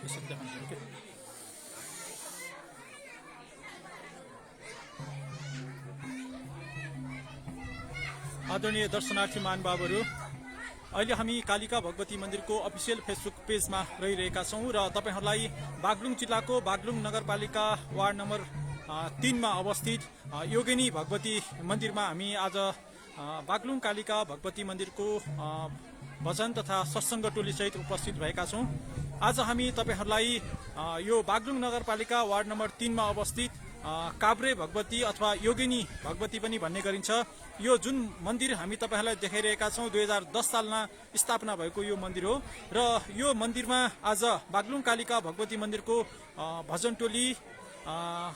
यसरी देखाउनु के आदरणीय दर्शनार्थी महानुभावहरू, अहिले हामी कालिका भगवती मन्दिरको अफिसियल फेसबुक पेजमा रहिरहेका छौँ र तपाईहरूलाई बागलुङ जिल्लाको बागलुङ नगरपालिका वार्ड नम्बर 3 मा अवस्थित योगिनी भगवती मन्दिरमा हामी आज बागलुङ कालिका भगवती मन्दिरको भजन तथा सत्सङ्ग टोलीसहित उपस्थित भएका छौँ। आज हामी तपाईहरूलाई यो बागलुङ नगरपालिका वार्ड नम्बर 3 मा अवस्थित काभ्रे भगवती अथवा योगिनी भगवती पनि भन्ने गरिन्छ, यो जुन मन्दिर हामी तपाईहरूलाई देखाइरहेका छौँ 2010 सालमा स्थापना भएको यो मन्दिर हो र यो मन्दिरमा आज बागलुङ कालिका भगवती मन्दिरको भजन टोली,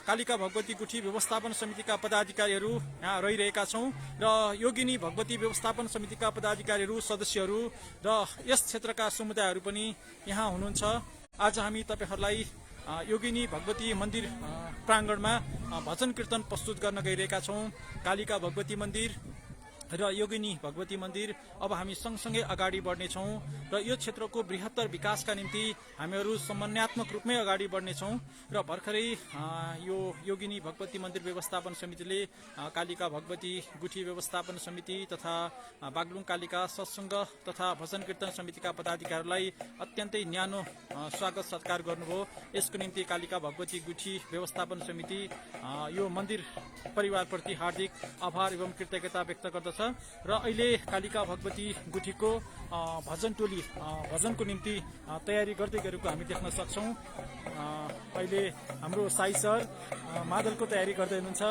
कालिका भगवती गुठी व्यवस्थापन समितिका पदाधिकारीहरू यहाँ रहिरहेका छौँ र योगिनी भगवती व्यवस्थापन समितिका पदाधिकारीहरू, सदस्यहरू र यस क्षेत्रका समुदायहरू पनि यहाँ हुनुहुन्छ। आज हामी तपाईहरूलाई योगिनी भगवती मन्दिर प्राङ्गणमा भजन कीर्तन प्रस्तुत गर्न गइरहेका छौँ। कालिका भगवती मन्दिर र योगिनी भगवती मन्दिर अब हामी सँगसँगै अगाडि बढ्नेछौँ र यो क्षेत्रको बृहत्तर विकासका निम्ति हामीहरू समन्वयात्मक रूपमै अगाडि बढ्नेछौँ र भर्खरै यो योगिनी भगवती मन्दिर व्यवस्थापन समितिले कालिका भगवती गुठी व्यवस्थापन समिति तथा बागलुङ कालिका सत्सङ्ग तथा भजन कीर्तन समितिका पदाधिकारीलाई अत्यन्तै न्यानो स्वागत सत्कार गर्नुभयो। यसको निम्ति कालिका भगवती गुठी व्यवस्थापन समिति यो मन्दिर परिवारप्रति हार्दिक आभार एवं कृतज्ञता व्यक्त गर्दछ र अहिले कालिका भगवती गुठीको भजन टोली भजनको निम्ति तयारी गर्दै गरेको हामी देख्न सक्छौँ। अहिले हाम्रो साई सर मादलको तयारी गर्दै हुनुहुन्छ,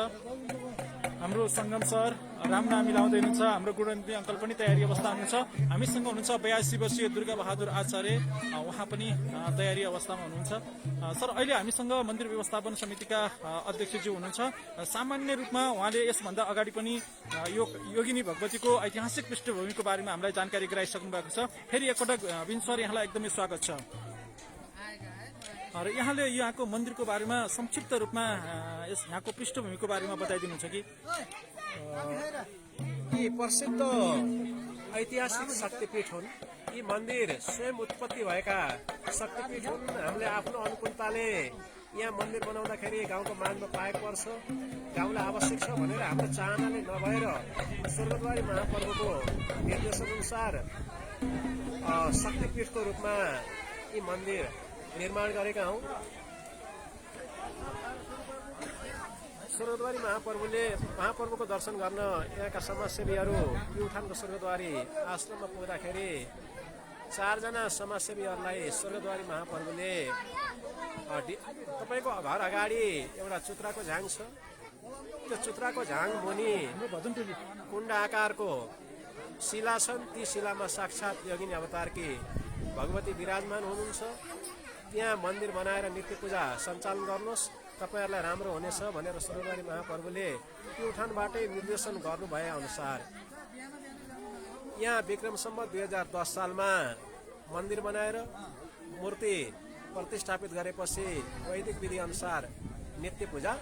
हाम्रो सङ्गम सर रामनामी लाउँदै हुनुहुन्छ, हाम्रो गुणवन्ती अङ्कल पनि तयारी अवस्था हुनुहुन्छ। हामीसँग हुनुहुन्छ 82 वर्षीय दुर्गा बहादुर आचार्य, उहाँ पनि तयारी अवस्थामा हुनुहुन्छ। सर, अहिले हामीसँग मन्दिर व्यवस्थापन समितिका अध्यक्षज्यू हुनुहुन्छ। सामान्य रूपमा उहाँले यसभन्दा अगाडि पनि यो योगिनी भगवतीको ऐतिहासिक पृष्ठभूमिको बारेमा हामीलाई जानकारी गराइसक्नु भएको छ। फेरि एकपटक विन सर, यहाँलाई एकदमै स्वागत छ र यहाँले यहाँको मन्दिरको बारेमा संक्षिप्त रूपमा यहाँको पृष्ठभूमिको बारेमा बताइदिनुहुन्छ कि? यी प्रसिद्ध ऐतिहासिक शक्तिपीठ हुन्। यी मन्दिर स्वयं उत्पत्ति भएका शक्तिपीठ हुन्। हामीले आफ्नो अनुकूलताले यहाँ मन्दिर बनाउँदाखेरि गाउँको मागमा पाएको पर्छ, गाउँलाई आवश्यक छ भनेर हाम्रो चाहनाले नभएर स्वर्गद्वारी महापर्वको निर्देशन अनुसार शक्तिपीठको रूपमा यी मन्दिर निर्माण गरेका हौँ। स्वर्गद्वारी महापर्वको दर्शन गर्न यहाँका समाजसेवीहरू प्युठानको स्वर्गद्वारी आश्रममा पुग्दाखेरि 4 जना समाजसेवीहरूलाई स्वर्गद्वारी महापर्वले तपाईँको घर अगाडि एउटा चुत्राको झाङ छ, त्यो चुत्राको झाङ मुनि कुण्ड आकारको शिला छन्। ती शिलामा साक्षात योगिनी अवतारकी भगवती विराजमान हुनुहुन्छ। त्यहाँ मन्दिर बनाएर नित्य पूजा सञ्चालन गर्नुहोस्, तपाईँहरूलाई राम्रो हुनेछ भनेर स्वर्गद्वारी महाप्रभुले प्युठानबाटै निर्देशन गर्नुभए अनुसार यहाँ विक्रमसम्म 2010 सालमा मन्दिर बनाएर मूर्ति प्रतिष्ठापित गरेपछि वैदिक विधि अनुसार नित्य पूजा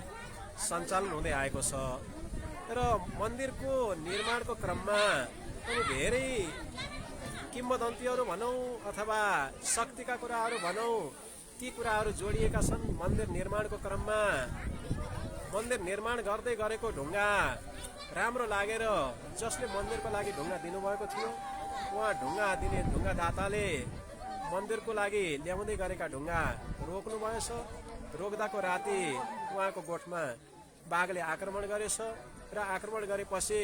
सञ्चालन हुँदै आएको छ र मन्दिरको निर्माणको क्रममा पनि धेरै किम्वदन्तीहरू भनौँ अथवा शक्तिका कुराहरू भनौँ, ती कुराहरू जोडिएका छन्। मन्दिर निर्माणको क्रममा मन्दिर निर्माण गर्दै गरेको ढुङ्गा राम्रो लागेर जसले मन्दिरको लागि ढुङ्गा दिनुभएको थियो, उहाँ ढुङ्गा दिने ढुङ्गा दाताले मन्दिरको लागि ल्याउँदै गरेका ढुङ्गा रोक्नु भएछ। रोक्दाको राति उहाँको गोठमा बाघले आक्रमण गरेछ र आक्रमण गरेपछि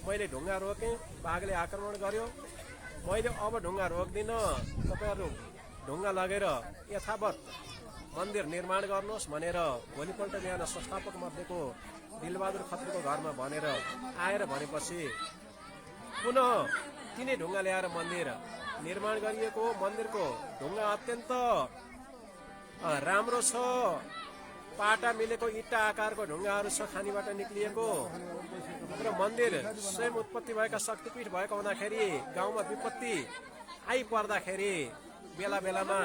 मैले ढुङ्गा रोकेँ, बाघले आक्रमण गर्यो। मैले अब ढुङ्गा रोक्दिनँ, तपाईँहरू ढुङ्गा लगेर यथावत मन्दिर निर्माण गर्नुहोस् भनेर भोलिपल्ट बिहान संस्थापक मध्येको दिलबहादुर खत्रीको घरमा भनेर आएर भनेपछि पुनः तिनै ढुङ्गा ल्याएर मन्दिर निर्माण गरिएको। मन्दिरको ढुङ्गा अत्यन्त राम्रो छ, पाटा मिलेको इट्टा आकारको ढुङ्गाहरू छ खानीबाट निक्लिएको र मन्दिर स्वयं उत्पत्ति भएका शक्तिपीठ भएको हुँदाखेरि गाउँमा विपत्ति आइपर्दाखेरि बेला बेलामा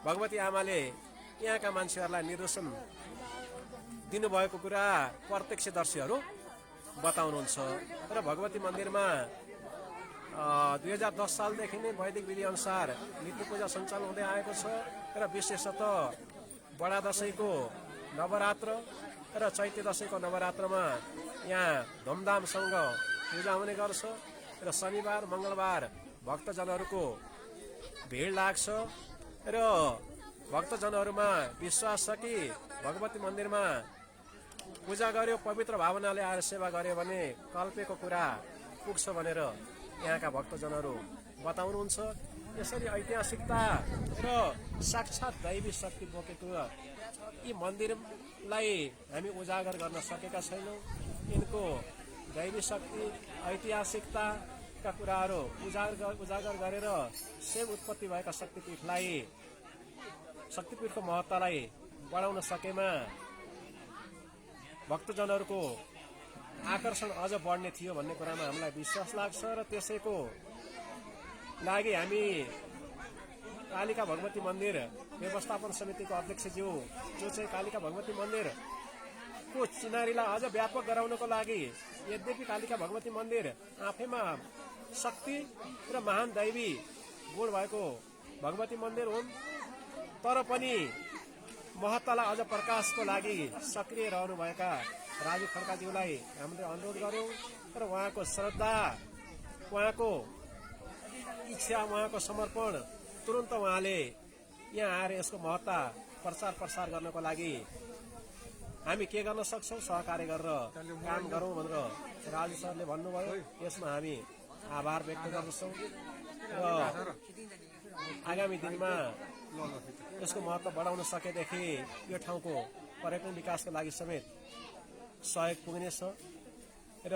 भगवती आमाले यहाँका मान्छेहरूलाई निर्देशन दिनुभएको कुरा प्रत्यक्षदर्शीहरू बताउनुहुन्छ र भगवती मन्दिरमा 2010 सालदेखि नै वैदिक विधि अनुसार नित्य पूजा सञ्चालन हुँदै आएको छ र विशेषतः बडा दशैंको नवरात्र र चैते दशैंको नवरात्रमा यहाँ धुमधामसँग पूजा हुने गर्छ र शनिबार मङ्गलबार भक्तजनहरूको भिड लाग्छ र भक्तजनहरूमा विश्वास छ कि भगवती मन्दिरमा पूजा गर्यो पवित्र भावनाले आएर सेवा गर्यो भने कल्पेको कुरा पुग्छ भनेर यहाँका भक्तजनहरू बताउनुहुन्छ। यसरी ऐतिहासिकता र साक्षात दैवी शक्ति बोकेको यी मन्दिरलाई हामी उजागर गर्न सकेका छैनौँ। यिनको दैवी शक्ति ऐतिहासिकताका कुराहरू उजागर गरेर स्वयं उत्पत्ति भएका शक्तिपीठको महत्त्वलाई बढाउन सकेमा भक्तजनहरूको आकर्षण अझ बढ्ने थियो भन्ने कुरामा हामीलाई विश्वास लाग्छ र त्यसैको लागि हामी कालिका भगवती मन्दिर व्यवस्थापन समितिको अध्यक्षज्यू जो चाहिँ कालिका भगवती मन्दिरको चिनारीलाई अझ व्यापक गराउनको लागि यद्यपि कालिका भगवती मन्दिर आफैमा शक्ति र महान दैवी गुण भएको भगवती मन्दिर हुन् तर पनि महत्त्वलाई अझ प्रकाशको लागि सक्रिय रहनुभएका राजु खड्काज्यूलाई हामीले अनुरोध गऱ्यौँ र उहाँको श्रद्धा उहाँको इच्छा उहाँको समर्पण तुरन्त उहाँले यहाँ आएर यसको महत्त्व प्रचार प्रसार गर्नको लागि हामी के गर्न सक्छौँ सहकार्य गरेर काम गरौँ भनेर राजु सरले भन्नुभयो। यसमा हामी आभार व्यक्त गर्दछौँ र आगामी दिनमा यसको महत्त्व बढाउन सकेदेखि यो ठाउँको पर्यटन विकासको लागि समेत सहयोग पुग्नेछ र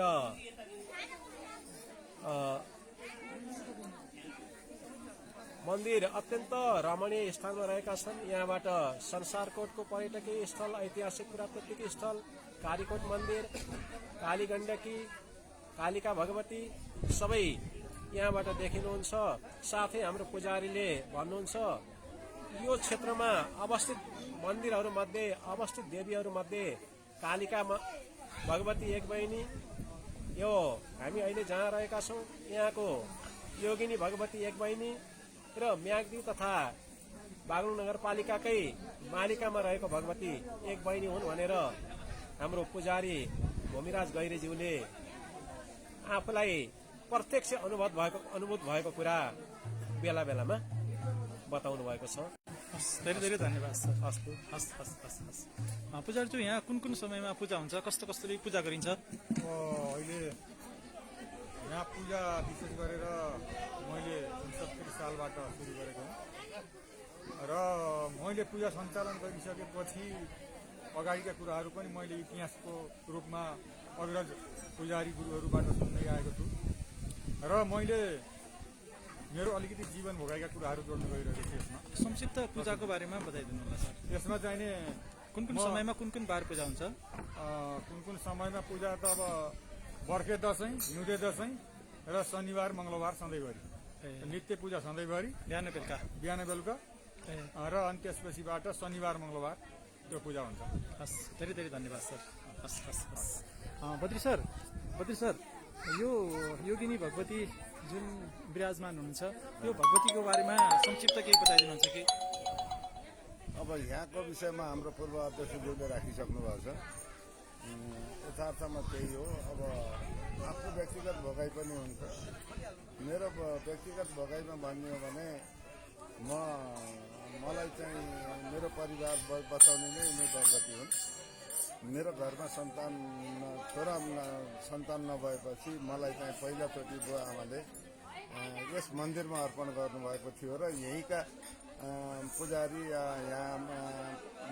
मन्दिर अत्यन्त रमणीय स्थानमा रहेका छन्। यहाँबाट संसारकोटको पर्यटकीय स्थल, ऐतिहासिक पुरातात्विक स्थल, कालीकोट मन्दिर, कालीगण्डकी, कालिका भगवती सबै यहाँबाट देखिनुहुन्छ। साथै हाम्रो पुजारीले भन्नुहुन्छ यो क्षेत्रमा अवस्थित मन्दिरहरूमध्ये अवस्थित देवीहरूमध्ये कालिका भगवती एक बहिनी, यो हामी अहिले जहाँ रहेका छौँ यहाँको योगिनी भगवती एक बहिनी र म्याग्दी तथा बागलुङ नगरपालिकाकै मालिकामा रहेको भगवती एक बहिनी हुन् भनेर हाम्रो पुजारी भूमिराज गैरेज्यूले आफूलाई प्रत्यक्ष अनुभूत भएको कुरा बेला बेलामा बताउनु भएको छ। धेरै धेरै धन्यवाद सर। हस् हस् हस् हस् हस् पुजारीज्यू, यहाँ कुन कुन समयमा पूजा हुन्छ, कस्तो कस्तोले पूजा गरिन्छ? अहिले यहाँ पूजा विशेष गरेर मैले 69 सालबाट सुरु गरेको हुँ र मैले पूजा सञ्चालन गरिसकेपछि अगाडिका कुराहरू पनि मैले इतिहासको रूपमा अग्रज पुजारी गुरुहरूबाट सुन्दै आएको छु र मैले मेरो अलिकति जीवन भोगाएका कुराहरू जोड्न गइरहेको छु। यसमा संक्षिप्त पूजाको बारेमा बताइदिनु होला सर। यसमा चाहिने कुन कुन समयमा कुन कुन बार पूजा हुन्छ? कुन कुन समयमा पूजा त अब बर्खे दसैँ, हिउँदे दसैँ र शनिबार मङ्गलबार सधैँभरि नित्य पूजा सधैँभरि बिहान बेलुका र अनि त्यसपछिबाट शनिबार मङ्गलबार त्यो पूजा हुन्छ। हस्, धेरै धेरै धन्यवाद सर। हस् हस् हस् बद्री सर, यो योगिनी भगवती जुन विराजमान हुनुहुन्छ यो भगवतीको बारेमा संक्षिप्त केही बताइदिनुहुन्छ कि? अब यहाँको विषयमा हाम्रो पूर्व अध्यक्षज्यूले राखिसक्नु भएको छ। यथार्थमा त्यही हो। अब आफ्नो व्यक्तिगत भोगाइ पनि हुन्छ। मेरो व्यक्तिगत भोगाइमा भन्ने हो भने मलाई चाहिँ मेरो परिवार बचाउने नै भगवती हुन्। मेरो घरमा छोरा सन्तान नभएपछि मलाई चाहिँ पहिलोचोटि बुवा आमाले यस मन्दिरमा अर्पण गर्नुभएको थियो र यहीँका पुजारी यहाँ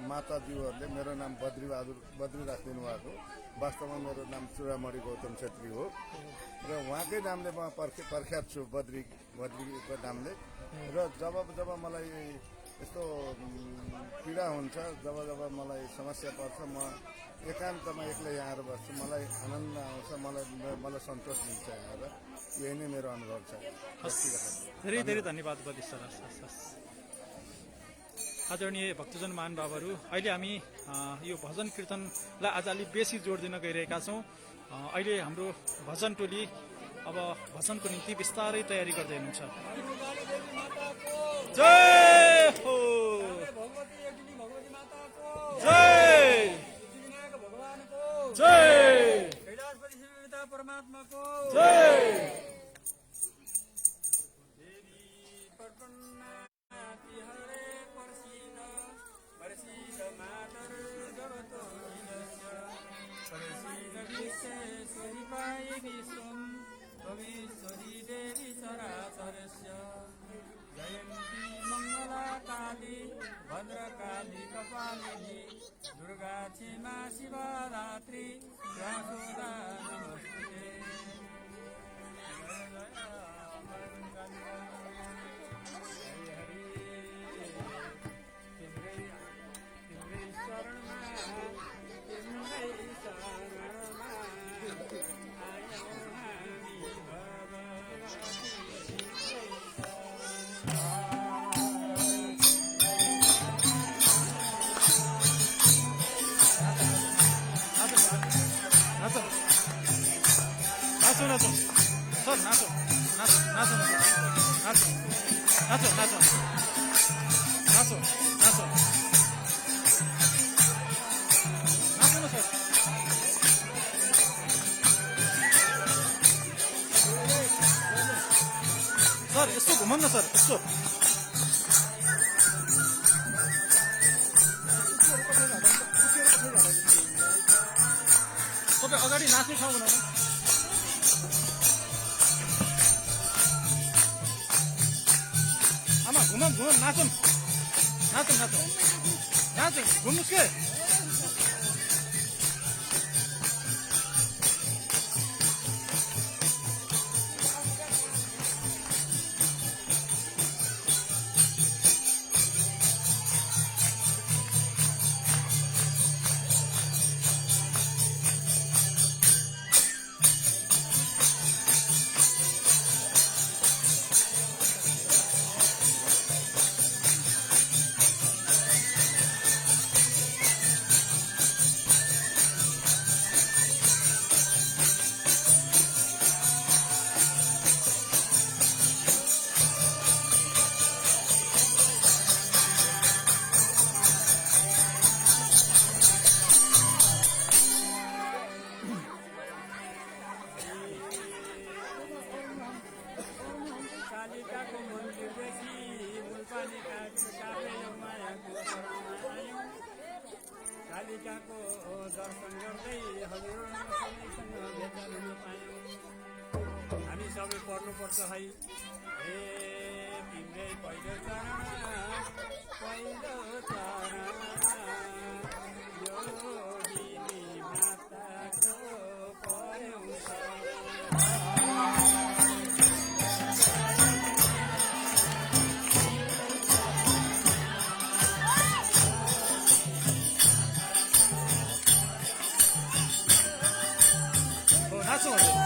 माताज्यूहरूले मेरो नाम बद्री राखिदिनु भएको। वास्तवमा मेरो नाम चुडामणि गौतम छेत्री हो र उहाँकै नामले म प्रख्यात छु, बद्रीको नामले। र जब मलाई यस्तो पीडा हुन्छ, जब मलाई समस्या पर्छ, म एकान्तमा एक्लै यहाँ आएर बस्छु। मलाई आनन्द आउँछ, मलाई सन्तोष मिल्छ यहाँ। यही नै मेरो अनुभव छ। धेरै धेरै धन्यवाद बद्री सर। आदरणीय भक्तजन महानुभावहरू, अहिले हामी यो भजन कीर्तनलाई आज अलिक बेसी जोड दिन गइरहेका छौँ। अहिले हाम्रो भजन टोली अब भजनको निम्ति बिस्तारै तयारी गर्दै हुनुहुन्छ। जय हो जय जय परमात्माको जय भविष्यति देवी चराचरस्य जयन्ती मङ्गला काली भद्रकाली कपालिनी दुर्गा क्षमा शिवरात्रि स्वासोदा नमस्ते। तिम्रै शरणमा तिम्रै शरणमा आयौँ हामी नाचो नाचो नाचो सर नाचो नाचो नाचो नाचो नाचो नाचो नाचो नाचो नाचो न सर। सर यस्तो घुमाउनु न सर यस्तो। तपाईँ अगाडि नाच्ने ठाउँ बनाउनु। आमा घुमाउँ घुमाउँ नाचौँ नाचौँ नाचौँ नाचौँ घुम्नुहोस् के। कालिकाको मन्दिरदेखि मुलपानी काभ्रे यो मायाको शरणमा आयौँ। कालिकाको दर्शन गर्दै हजुरसँग भेटन हुन पायौँ। हामी सबै पर्नुपर्छ है हे तिम्रै पहिलो चरण पहिलो चरण यो दिदी माताको पर्यौँ नाचौँ हजुर।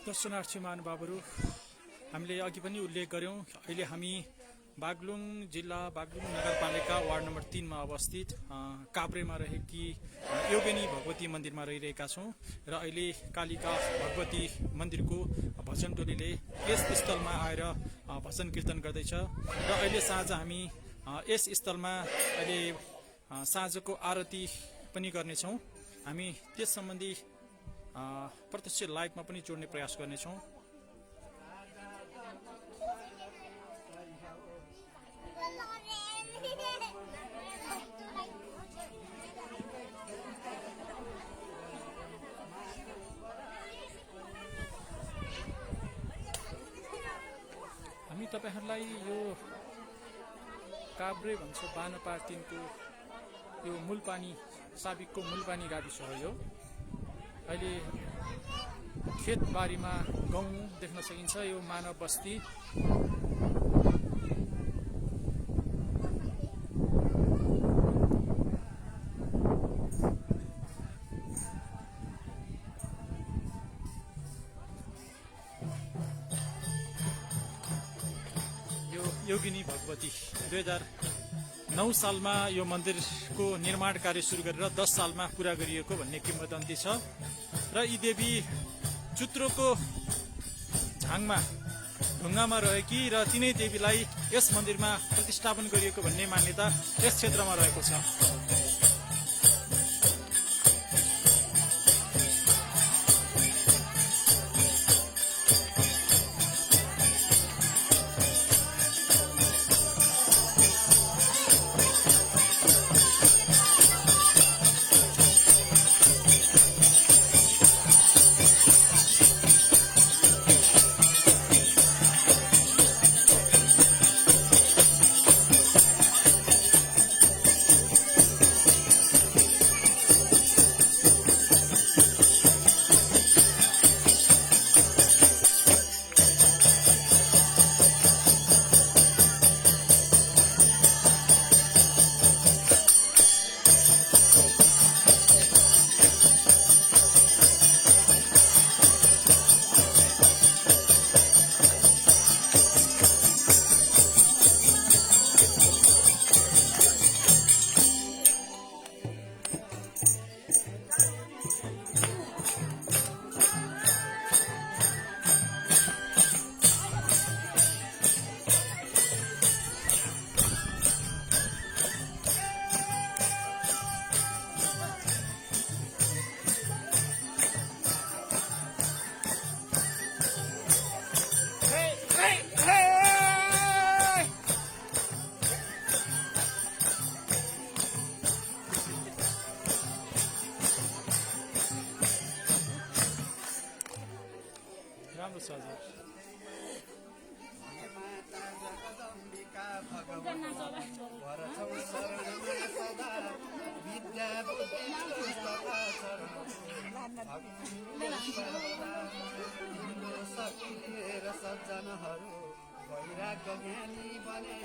दर्शनार्थी महानुभावहरू, हामीले अघि पनि उल्लेख गर्यौँ, अहिले हामी बागलुङ जिल्ला बागलुङ नगरपालिका वार्ड नम्बर 3 मा अवस्थित काभ्रेमा रहेकी योगिनी भगवती मन्दिरमा रहिरहेका छौँ र अहिले कालिका भगवती मन्दिरको भजन टोलीले यस स्थलमा आएर भजन कीर्तन गर्दैछ र अहिले साँझ हामी यस स्थलमा अहिले साँझको आरती पनि गर्नेछौँ। हामी त्यस सम्बन्धी प्रत्यक्ष लाइभमा पनि जोड्ने प्रयास गर्नेछौँ। हामी तपाईहरुलाई यो काभ्रे भन्छ बानपार 3 को यो मूलपानी साबिकको मूलपानी गाविस हो। यो अहिले खेतबारीमा गहुँ देख्न सकिन्छ। यो मानव बस्ती योगिनी भगवती 2009 सालमा यो मन्दिरको निर्माण कार्य सुरु गरेर 10 सालमा पूरा गरिएको भन्ने किंवदन्ती छ र यी देवी चुत्रोको झाङमा ढुङ्गामा रहेकी र तिनै देवीलाई यस मन्दिरमा प्रतिष्ठापन गरिएको भन्ने मान्यता यस क्षेत्रमा रहेको छ। राम्रो छ हजुर। सज्जनहरू वैराग्य ज्ञानी बने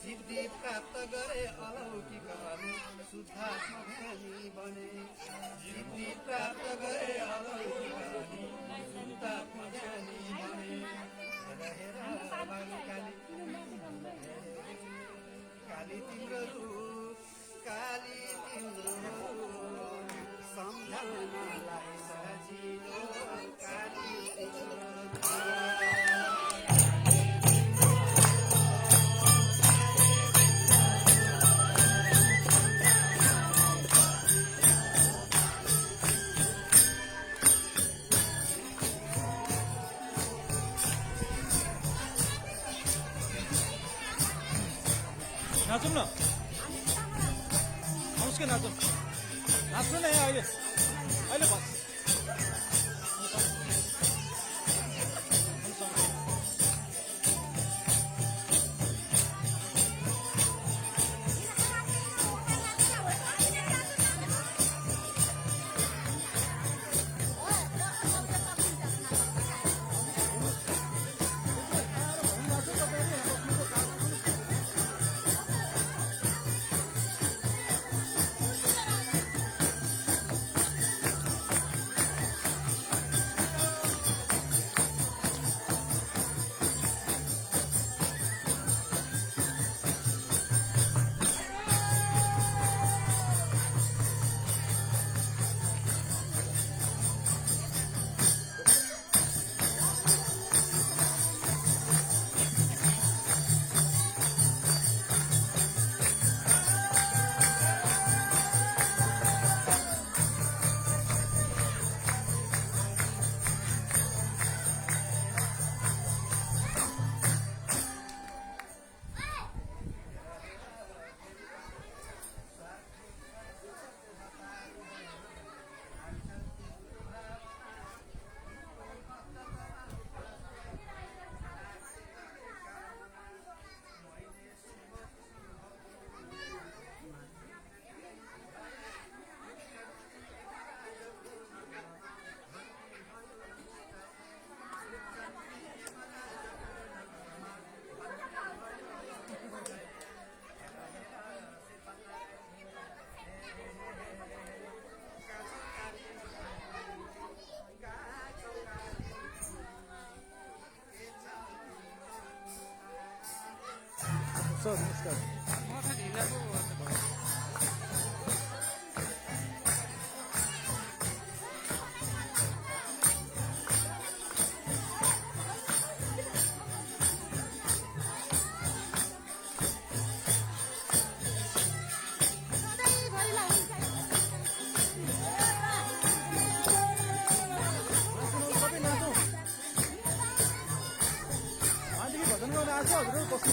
सिद्धि प्राप्त गरे अलौकिक शुद्धात्म ज्ञानी बने सिद्धि प्राप्त गरे अलौकिक शुद्धात्म ज्ञानी बने। काली तिम्रो रूप काली तिम्रो रूप सम्झनालाई सजिलो काली तिम्रो नाचौँ न, आउनुहोस् कि नाचौँ, नाच्नु न यहाँ अहिले बस। नमस्कार। भजन गर्न आएको हजुर बस्नु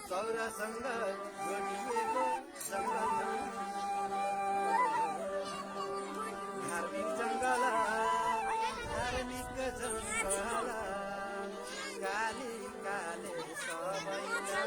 चौरासँग जोडिएको सङ्गम धार्मिक जङ्गल धार्मिक जङ्गल काली काले सबैना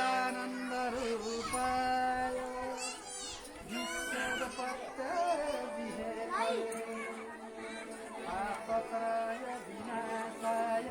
सच्चिदानन्द रूपाय विश्वोत्पत्ते विहेतये तापत्रय विनाशाय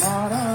Nara